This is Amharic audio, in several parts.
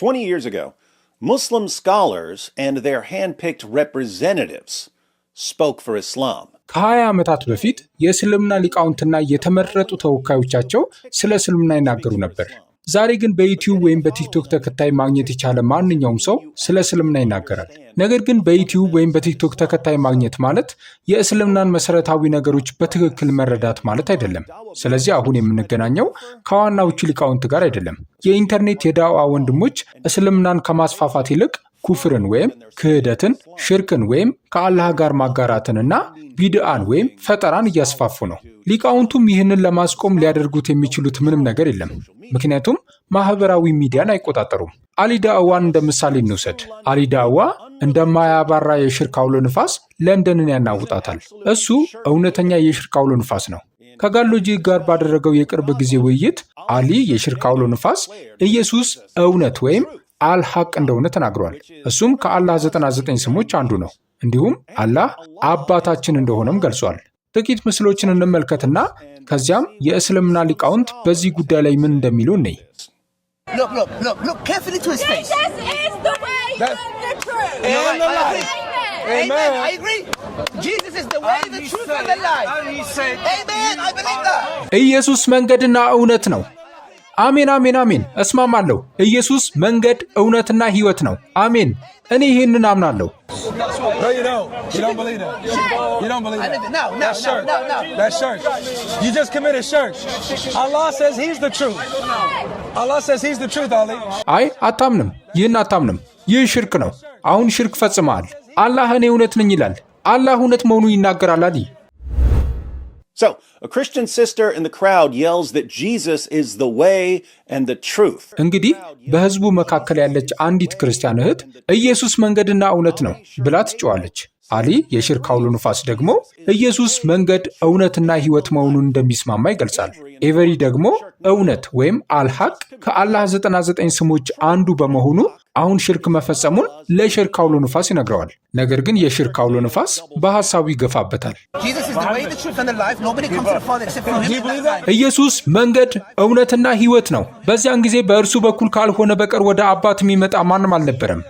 20 years ago, Muslim scholars and their hand-picked representatives spoke for Islam. ከ20 ዓመታት በፊት የእስልምና ሊቃውንትና የተመረጡ ተወካዮቻቸው ስለ እስልምና ይናገሩ ነበር። ዛሬ ግን በዩቲዩብ ወይም በቲክቶክ ተከታይ ማግኘት የቻለ ማንኛውም ሰው ስለ እስልምና ይናገራል። ነገር ግን በዩቲዩብ ወይም በቲክቶክ ተከታይ ማግኘት ማለት የእስልምናን መሰረታዊ ነገሮች በትክክል መረዳት ማለት አይደለም። ስለዚህ አሁን የምንገናኘው ከዋናዎቹ ሊቃውንት ጋር አይደለም። የኢንተርኔት የዳዋ ወንድሞች እስልምናን ከማስፋፋት ይልቅ ኩፍርን ወይም ክህደትን፣ ሽርክን ወይም ከአላህ ጋር ማጋራትንና ቢድአን ወይም ፈጠራን እያስፋፉ ነው። ሊቃውንቱም ይህንን ለማስቆም ሊያደርጉት የሚችሉት ምንም ነገር የለም። ምክንያቱም ማህበራዊ ሚዲያን አይቆጣጠሩም። አሊ ዳዕዋን እንደ ምሳሌ እንውሰድ። አሊ ዳዕዋ እንደማያባራ የሽርክ አውሎ ንፋስ ለንደንን ያናውጣታል። እሱ እውነተኛ የሽርክ አውሎ ንፋስ ነው። ከጋሎጂ ጋር ባደረገው የቅርብ ጊዜ ውይይት አሊ የሽርክ አውሎ ንፋስ ኢየሱስ እውነት ወይም አልሐቅ እንደሆነ ተናግሯል። እሱም ከአላህ 99 ስሞች አንዱ ነው። እንዲሁም አላህ አባታችን እንደሆነም ገልጿል። ጥቂት ምስሎችን እንመልከትና ከዚያም የእስልምና ሊቃውንት በዚህ ጉዳይ ላይ ምን እንደሚሉ እንይ። Look carefully to his face. Jesus is the way, the truth. Amen. I agree. Jesus is the way, the truth and the life. Amen. I believe that. ኢየሱስ መንገድና እውነት ነው። አሜን አሜን አሜን። እስማማለሁ። ኢየሱስ መንገድ እውነትና ህይወት ነው። አሜን። እኔ ይሄንን አምናለሁ። No, you don't. You don't believe that. You don't believe that. No. That's shirk. You just committed shirk. Allah says he's the truth. Allah says he's the truth, Ali. አይ አታምንም። ይህን አታምንም። ይህ ሽርክ ነው። አሁን ሽርክ ፈጽመሃል። አላህ እኔ እውነት ነኝ ይላል። አላህ እውነት መሆኑን ይናገራል አሊ። So, a Christian sister in the crowd yells that Jesus is the way and the truth. እንግዲህ በህዝቡ መካከል ያለች አንዲት ክርስቲያን እህት ኢየሱስ መንገድና እውነት ነው ብላ ትጮኻለች። አሊ የሽርክ አውሎ ንፋስ ደግሞ ኢየሱስ መንገድ እውነትና ህይወት መሆኑን እንደሚስማማ ይገልጻል። ኤቨሪ ደግሞ እውነት ወይም አልሐቅ ከአላህ 99 ስሞች አንዱ በመሆኑ አሁን ሽርክ መፈጸሙን ለሽርክ አውሎ ንፋስ ይነግረዋል። ነገር ግን የሽርክ አውሎ ንፋስ በሐሳቡ ይገፋበታል። ኢየሱስ መንገድ እውነትና ህይወት ነው። በዚያን ጊዜ በእርሱ በኩል ካልሆነ በቀር ወደ አባት የሚመጣ ማንም አልነበረም።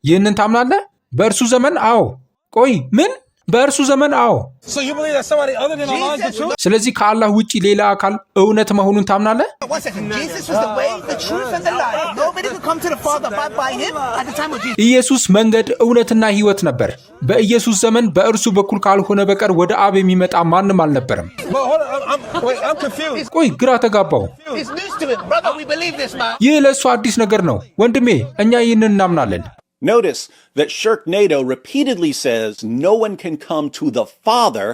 ይህንን ታምናለህ? በእርሱ ዘመን አዎ። ቆይ ምን? በእርሱ ዘመን አዎ። ስለዚህ ከአላህ ውጪ ሌላ አካል እውነት መሆኑን ታምናለህ? ኢየሱስ መንገድ እውነትና ህይወት ነበር። በኢየሱስ ዘመን በእርሱ በኩል ካልሆነ በቀር ወደ አብ የሚመጣ ማንም አልነበረም። ቆይ ግራ ተጋባው። ይህ ለእሱ አዲስ ነገር ነው ወንድሜ። እኛ ይህንን እናምናለን። Notice that Sharknado repeatedly says no one can come to the Father.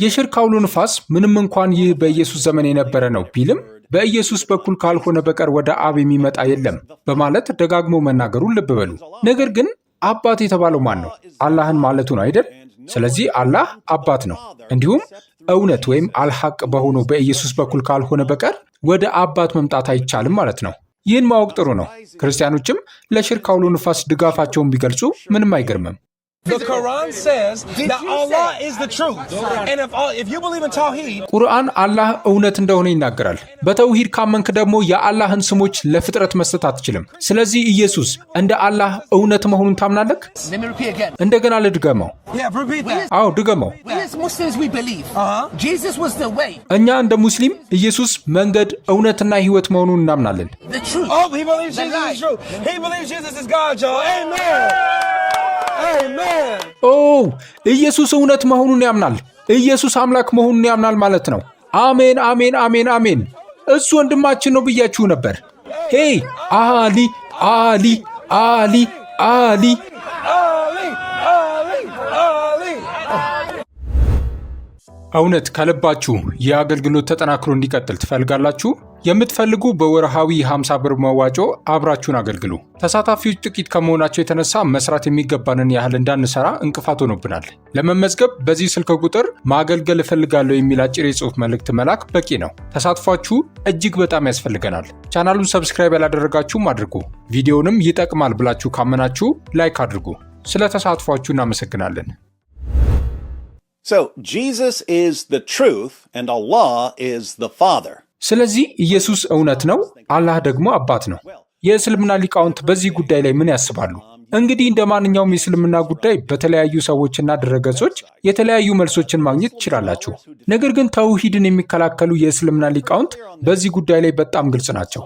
የሽርክ አውሎ ንፋስ ምንም እንኳን ይህ በኢየሱስ ዘመን የነበረ ነው ቢልም በኢየሱስ በኩል ካልሆነ በቀር ወደ አብ የሚመጣ የለም በማለት ደጋግሞ መናገሩን ልብ በሉ። ነገር ግን አባት የተባለው ማን ነው? አላህን ማለቱ ነው አይደል? ስለዚህ አላህ አባት ነው። እንዲሁም እውነት ወይም አልሐቅ በሆነው በኢየሱስ በኩል ካልሆነ በቀር ወደ አባት መምጣት አይቻልም ማለት ነው። ይህን ማወቅ ጥሩ ነው። ክርስቲያኖችም ለሽርክ አውሎ ንፋስ ድጋፋቸውን ቢገልጹ ምንም አይገርምም። ቁርአን አላህ እውነት እንደሆነ ይናገራል። በተውሂድ ካመንክ ደግሞ የአላህን ስሞች ለፍጥረት መስጠት አትችልም። ስለዚህ ኢየሱስ እንደ አላህ እውነት መሆኑን ታምናለህ? እንደገና ልድገመው። አዎ ድገመው። እኛ እንደ ሙስሊም ኢየሱስ መንገድ እውነትና ህይወት መሆኑን እናምናለን። ኢየሱስ እውነት መሆኑን ያምናል። ኢየሱስ አምላክ መሆኑን ያምናል ማለት ነው። አሜን አሜን አሜን አሜን። እሱ ወንድማችን ነው ብያችሁ ነበር። ሄይ አሊ አሊ አሊ አሊ። እውነት ከልባችሁ የአገልግሎት ተጠናክሮ እንዲቀጥል ትፈልጋላችሁ? የምትፈልጉ በወርሃዊ 50 ብር መዋጮ አብራችሁን አገልግሉ። ተሳታፊዎች ጥቂት ከመሆናቸው የተነሳ መስራት የሚገባንን ያህል እንዳንሰራ እንቅፋት ሆኖብናል። ለመመዝገብ በዚህ ስልክ ቁጥር ማገልገል እፈልጋለሁ የሚል አጭር የጽሑፍ መልእክት መላክ በቂ ነው። ተሳትፏችሁ እጅግ በጣም ያስፈልገናል። ቻናሉን ሰብስክራይብ ያላደረጋችሁም አድርጉ። ቪዲዮንም ይጠቅማል ብላችሁ ካመናችሁ ላይክ አድርጉ። ስለ ተሳትፏችሁ እናመሰግናለን። So, Jesus is the truth and Allah is the Father. ስለዚህ ኢየሱስ እውነት ነው፣ አላህ ደግሞ አባት ነው። የእስልምና ሊቃውንት በዚህ ጉዳይ ላይ ምን ያስባሉ? እንግዲህ እንደ ማንኛውም የእስልምና ጉዳይ በተለያዩ ሰዎችና ድረገጾች የተለያዩ መልሶችን ማግኘት ትችላላችሁ። ነገር ግን ተውሂድን የሚከላከሉ የእስልምና ሊቃውንት በዚህ ጉዳይ ላይ በጣም ግልጽ ናቸው።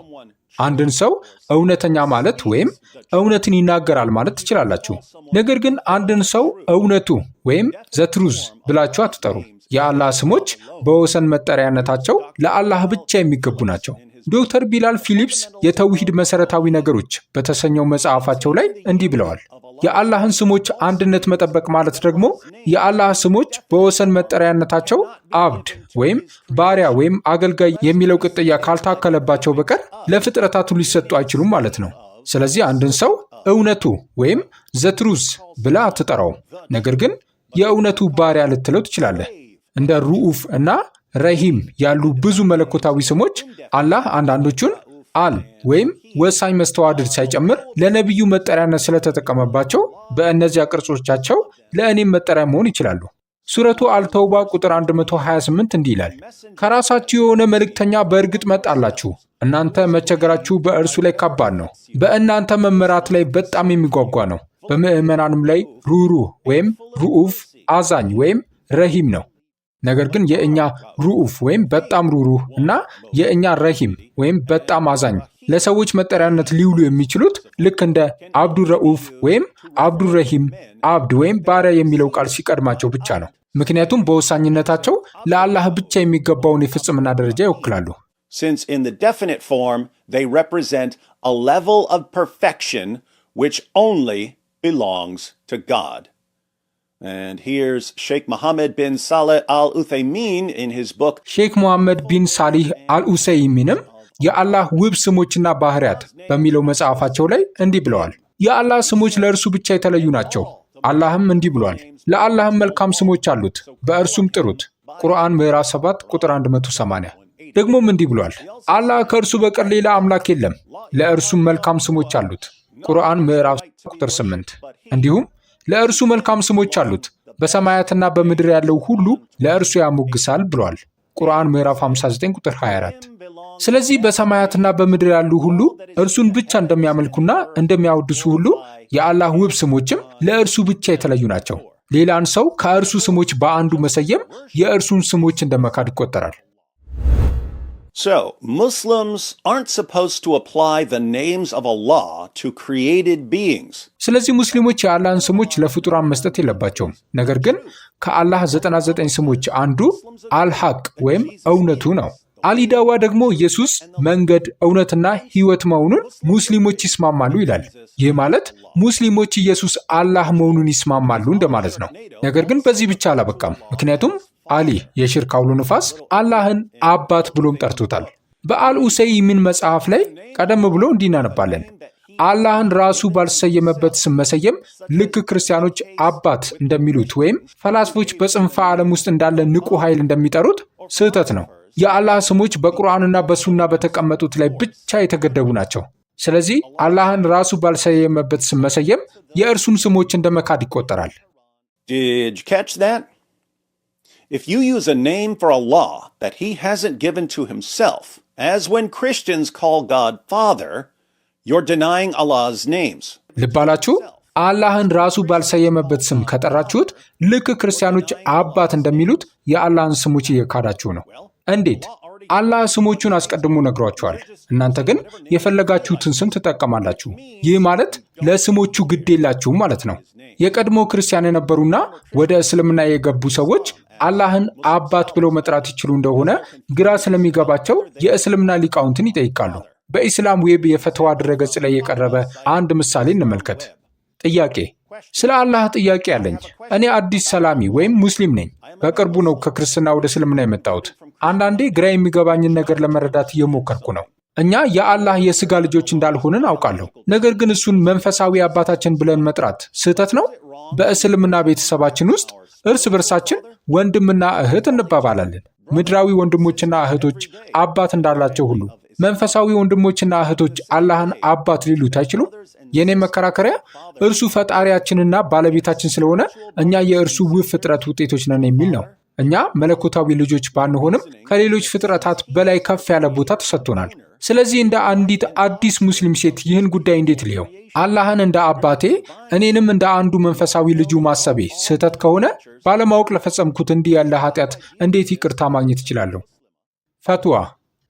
አንድን ሰው እውነተኛ ማለት ወይም እውነትን ይናገራል ማለት ትችላላችሁ። ነገር ግን አንድን ሰው እውነቱ ወይም ዘትሩዝ ብላችሁ አትጠሩ። የአላህ ስሞች በወሰን መጠሪያነታቸው ለአላህ ብቻ የሚገቡ ናቸው። ዶክተር ቢላል ፊሊፕስ የተውሂድ መሰረታዊ ነገሮች በተሰኘው መጽሐፋቸው ላይ እንዲህ ብለዋል። የአላህን ስሞች አንድነት መጠበቅ ማለት ደግሞ የአላህ ስሞች በወሰን መጠሪያነታቸው አብድ ወይም ባሪያ ወይም አገልጋይ የሚለው ቅጥያ ካልታከለባቸው በቀር ለፍጥረታቱ ሊሰጡ አይችሉም ማለት ነው። ስለዚህ አንድን ሰው እውነቱ ወይም ዘትሩዝ ብላ አትጠራውም። ነገር ግን የእውነቱ ባሪያ ልትለው ትችላለህ። እንደ ሩኡፍ እና ረሂም ያሉ ብዙ መለኮታዊ ስሞች አላህ አንዳንዶቹን አል ወይም ወሳኝ መስተዋድድ ሳይጨምር ለነቢዩ መጠሪያነት ስለተጠቀመባቸው በእነዚያ ቅርጾቻቸው ለእኔም መጠሪያ መሆን ይችላሉ። ሱረቱ አልተውባ ቁጥር 128 እንዲህ ይላል፣ ከራሳችሁ የሆነ መልእክተኛ በእርግጥ መጣላችሁ፣ እናንተ መቸገራችሁ በእርሱ ላይ ከባድ ነው፣ በእናንተ መመራት ላይ በጣም የሚጓጓ ነው፣ በምዕመናንም ላይ ሩሩህ ወይም ሩኡፍ አዛኝ ወይም ረሂም ነው። ነገር ግን የእኛ ሩኡፍ ወይም በጣም ሩሩህ እና የእኛ ረሂም ወይም በጣም አዛኝ ለሰዎች መጠሪያነት ሊውሉ የሚችሉት ልክ እንደ አብዱ ረኡፍ ወይም አብዱ ረሂም፣ አብድ ወይም ባሪያ የሚለው ቃል ሲቀድማቸው ብቻ ነው። ምክንያቱም በወሳኝነታቸው ለአላህ ብቻ የሚገባውን የፍጽምና ደረጃ ይወክላሉ። Since in the definite form they represent a level of perfection which only belongs to God. And here's Sheikh Mohammed bin Saleh al-Uthaymin in his book ሼክ ሙሐመድ ቢን ሳሊህ አልኡሰይሚንም የአላህ ውብ ስሞችና ባህሪያት በሚለው መጽሐፋቸው ላይ እንዲህ ብለዋል። የአላህ ስሞች ለእርሱ ብቻ የተለዩ ናቸው። አላህም እንዲህ ብሏል፣ ለአላህም መልካም ስሞች አሉት፣ በእርሱም ጥሩት። ቁርአን ምዕራፍ 7 ቁጥር 180። ደግሞም እንዲህ ብሏል፣ አላህ ከእርሱ በቀር ሌላ አምላክ የለም፣ ለእርሱም መልካም ስሞች አሉት። ቁርአን ምዕራፍ ቁጥር 8። እንዲሁም ለእርሱ መልካም ስሞች አሉት፣ በሰማያትና በምድር ያለው ሁሉ ለእርሱ ያሞግሳል ብሏል። ቁርአን ምዕራፍ 59 ቁጥር 24። ስለዚህ በሰማያትና በምድር ያሉ ሁሉ እርሱን ብቻ እንደሚያመልኩና እንደሚያወድሱ ሁሉ የአላህ ውብ ስሞችም ለእርሱ ብቻ የተለዩ ናቸው። ሌላን ሰው ከእርሱ ስሞች በአንዱ መሰየም የእርሱን ስሞች እንደመካድ ይቆጠራል። So, Muslims aren't supposed to apply the names of Allah to created beings. ስለዚህ ሙስሊሞች የአላህን ስሞች ለፍጡራን መስጠት የለባቸውም። ነገር ግን ከአላህ 99 ስሞች አንዱ አልሐቅ ወይም እውነቱ ነው። አሊዳዋ ደግሞ ኢየሱስ መንገድ፣ እውነትና ሕይወት መሆኑን ሙስሊሞች ይስማማሉ ይላል። ይህ ማለት ሙስሊሞች ኢየሱስ አላህ መሆኑን ይስማማሉ እንደማለት ነው። ነገር ግን በዚህ ብቻ አላበቃም። ምክንያቱም አሊ የሽርክ አውሎ ንፋስ አላህን አባት ብሎም ጠርቶታል። በአልኡሰይሚን መጽሐፍ ላይ ቀደም ብሎ እንዲህ እናነባለን። አላህን ራሱ ባልሰየመበት ስም መሰየም ልክ ክርስቲያኖች አባት እንደሚሉት ወይም ፈላስፎች በጽንፈ ዓለም ውስጥ እንዳለ ንቁ ኃይል እንደሚጠሩት ስህተት ነው። የአላህ ስሞች በቁርአንና በሱና በተቀመጡት ላይ ብቻ የተገደቡ ናቸው። ስለዚህ አላህን ራሱ ባልሰየመበት ስም መሰየም የእርሱን ስሞች እንደመካድ ይቆጠራል። Did you catch that? If you use a name for Allah that he hasn't given to himself, as when Christians call God Father, you're denying Allah's names. ልባላችሁ አላህን ራሱ ባልሰየመበት ስም ከጠራችሁት ልክ ክርስቲያኖች አባት እንደሚሉት የአላህን ስሞች እየካዳችሁ ነው። እንዴት? አላህ ስሞቹን አስቀድሞ ነግሯችኋል። እናንተ ግን የፈለጋችሁትን ስም ትጠቀማላችሁ። ይህ ማለት ለስሞቹ ግድ የላችሁም ማለት ነው። የቀድሞ ክርስቲያን የነበሩና ወደ እስልምና የገቡ ሰዎች አላህን አባት ብለው መጥራት ይችሉ እንደሆነ ግራ ስለሚገባቸው የእስልምና ሊቃውንትን ይጠይቃሉ። በኢስላም ዌብ የፈተዋ ድረገጽ ላይ የቀረበ አንድ ምሳሌ እንመልከት። ጥያቄ: ስለ አላህ ጥያቄ አለኝ። እኔ አዲስ ሰላሚ ወይም ሙስሊም ነኝ። በቅርቡ ነው ከክርስትና ወደ እስልምና የመጣሁት። አንዳንዴ ግራ የሚገባኝን ነገር ለመረዳት እየሞከርኩ ነው። እኛ የአላህ የሥጋ ልጆች እንዳልሆንን አውቃለሁ። ነገር ግን እሱን መንፈሳዊ አባታችን ብለን መጥራት ስህተት ነው? በእስልምና ቤተሰባችን ውስጥ እርስ በርሳችን ወንድምና እህት እንባባላለን። ምድራዊ ወንድሞችና እህቶች አባት እንዳላቸው ሁሉ መንፈሳዊ ወንድሞችና እህቶች አላህን አባት ሊሉት አይችሉም። የኔ መከራከሪያ እርሱ ፈጣሪያችንና ባለቤታችን ስለሆነ እኛ የእርሱ ውብ ፍጥረት ውጤቶች ነን የሚል ነው። እኛ መለኮታዊ ልጆች ባንሆንም ከሌሎች ፍጥረታት በላይ ከፍ ያለ ቦታ ተሰጥቶናል። ስለዚህ እንደ አንዲት አዲስ ሙስሊም ሴት ይህን ጉዳይ እንዴት ልየው? አላህን እንደ አባቴ እኔንም እንደ አንዱ መንፈሳዊ ልጁ ማሰቤ ስህተት ከሆነ ባለማወቅ ለፈጸምኩት እንዲህ ያለ ኃጢአት እንዴት ይቅርታ ማግኘት እችላለሁ? ፈትዋ።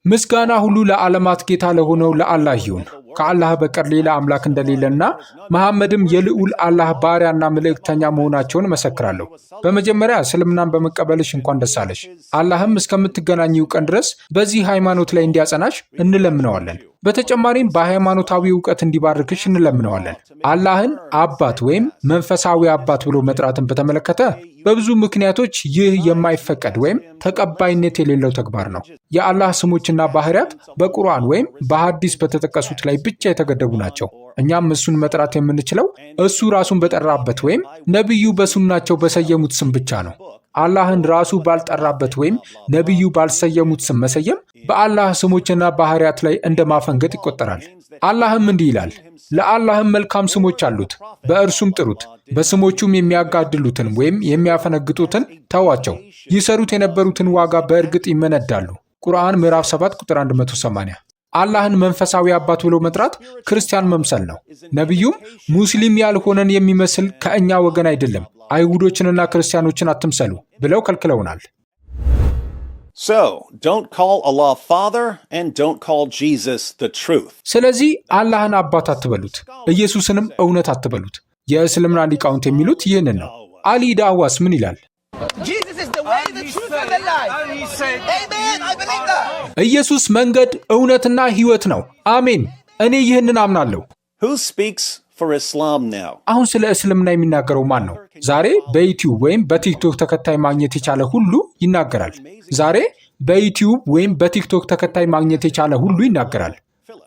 ምስጋና ሁሉ ለዓለማት ጌታ ለሆነው ለአላህ ይሁን። ከአላህ በቀር ሌላ አምላክ እንደሌለና መሐመድም የልዑል አላህ ባሪያና መልእክተኛ መሆናቸውን መሰክራለሁ። በመጀመሪያ እስልምናን በመቀበልሽ እንኳን ደስ አለሽ። አላህም እስከምትገናኚው ቀን ድረስ በዚህ ሃይማኖት ላይ እንዲያጸናሽ እንለምነዋለን። በተጨማሪም በሃይማኖታዊ እውቀት እንዲባርክሽ እንለምነዋለን። አላህን አባት ወይም መንፈሳዊ አባት ብሎ መጥራትን በተመለከተ በብዙ ምክንያቶች ይህ የማይፈቀድ ወይም ተቀባይነት የሌለው ተግባር ነው። የአላህ ስሞችና ባህሪያት በቁርአን ወይም በሐዲስ በተጠቀሱት ላይ ብቻ የተገደቡ ናቸው። እኛም እሱን መጥራት የምንችለው እሱ ራሱን በጠራበት ወይም ነቢዩ በሱናቸው በሰየሙት ስም ብቻ ነው። አላህን ራሱ ባልጠራበት ወይም ነቢዩ ባልሰየሙት ስም መሰየም በአላህ ስሞችና ባህሪያት ላይ እንደማፈንገጥ ይቆጠራል። አላህም እንዲህ ይላል፣ ለአላህም መልካም ስሞች አሉት፣ በእርሱም ጥሩት። በስሞቹም የሚያጋድሉትን ወይም የሚያፈነግጡትን ተዋቸው፣ ይሰሩት የነበሩትን ዋጋ በእርግጥ ይመነዳሉ። ቁርአን ምዕራፍ 7 ቁጥር 180። አላህን መንፈሳዊ አባት ብሎ መጥራት ክርስቲያን መምሰል ነው። ነቢዩም ሙስሊም ያልሆነን የሚመስል ከእኛ ወገን አይደለም፣ አይሁዶችንና ክርስቲያኖችን አትምሰሉ ብለው ከልክለውናል። So, don't call Allah Father and don't call Jesus the truth. ስለዚህ አላህን አባት አትበሉት፣ ኢየሱስንም እውነት አትበሉት። የእስልምና ሊቃውንት የሚሉት ይህንን ነው። አሊ ዳዋስ ምን ይላል? Jesus is the way, the truth, and the life. Amen. I believe that. ኢየሱስ መንገድ እውነትና ሕይወት ነው። አሜን። እኔ ይህንን አምናለሁ። Who speaks for Islam now? አሁን ስለ እስልምና የሚናገረው ማን ነው? ዛሬ በዩቲዩብ ወይም በቲክቶክ ተከታይ ማግኘት የቻለ ሁሉ ይናገራል። ዛሬ በዩቲዩብ ወይም በቲክቶክ ተከታይ ማግኘት የቻለ ሁሉ ይናገራል።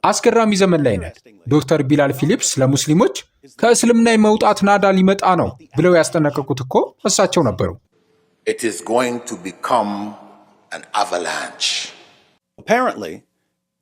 አስገራሚ ዘመን ላይ ነን። ዶክተር ቢላል ፊሊፕስ ለሙስሊሞች ከእስልምና የመውጣት ናዳ ሊመጣ ነው ብለው ያስጠነቀቁት እኮ እሳቸው ነበሩ። It is going to become an avalanche. Apparently,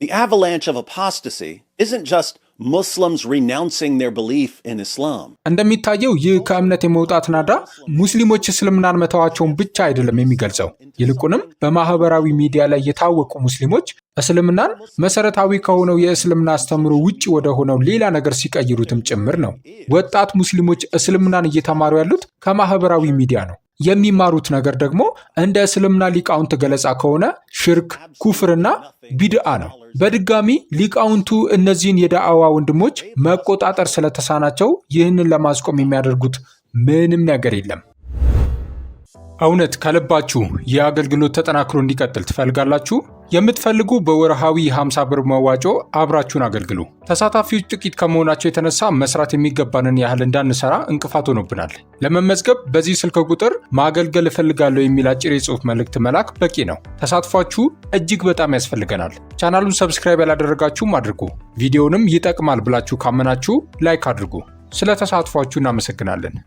the avalanche of apostasy isn't just Muslims renouncing their belief in Islam. እንደሚታየው ይህ ከእምነት የመውጣት ናዳ ሙስሊሞች እስልምናን መተዋቸውን ብቻ አይደለም የሚገልጸው። ይልቁንም በማህበራዊ ሚዲያ ላይ የታወቁ ሙስሊሞች እስልምናን መሰረታዊ ከሆነው የእስልምና አስተምሮ ውጪ ወደ ሆነው ሌላ ነገር ሲቀይሩትም ጭምር ነው። ወጣት ሙስሊሞች እስልምናን እየተማሩ ያሉት ከማህበራዊ ሚዲያ ነው። የሚማሩት ነገር ደግሞ እንደ እስልምና ሊቃውንት ገለጻ ከሆነ ሽርክ፣ ኩፍርና ቢድአ ነው። በድጋሚ ሊቃውንቱ እነዚህን የዳዕዋ ወንድሞች መቆጣጠር ስለተሳናቸው ይህንን ለማስቆም የሚያደርጉት ምንም ነገር የለም። እውነት ከልባችሁ ይህ አገልግሎት ተጠናክሮ እንዲቀጥል ትፈልጋላችሁ? የምትፈልጉ በወርሃዊ 50 ብር መዋጮ አብራችሁን አገልግሉ። ተሳታፊዎች ጥቂት ከመሆናቸው የተነሳ መስራት የሚገባንን ያህል እንዳንሰራ እንቅፋት ሆኖብናል። ለመመዝገብ በዚህ ስልክ ቁጥር ማገልገል እፈልጋለሁ የሚል አጭር የጽሑፍ መልእክት መላክ በቂ ነው። ተሳትፏችሁ እጅግ በጣም ያስፈልገናል። ቻናሉን ሰብስክራይብ ያላደረጋችሁም አድርጉ። ቪዲዮንም ይጠቅማል ብላችሁ ካመናችሁ ላይክ አድርጉ። ስለ ተሳትፏችሁ እናመሰግናለን።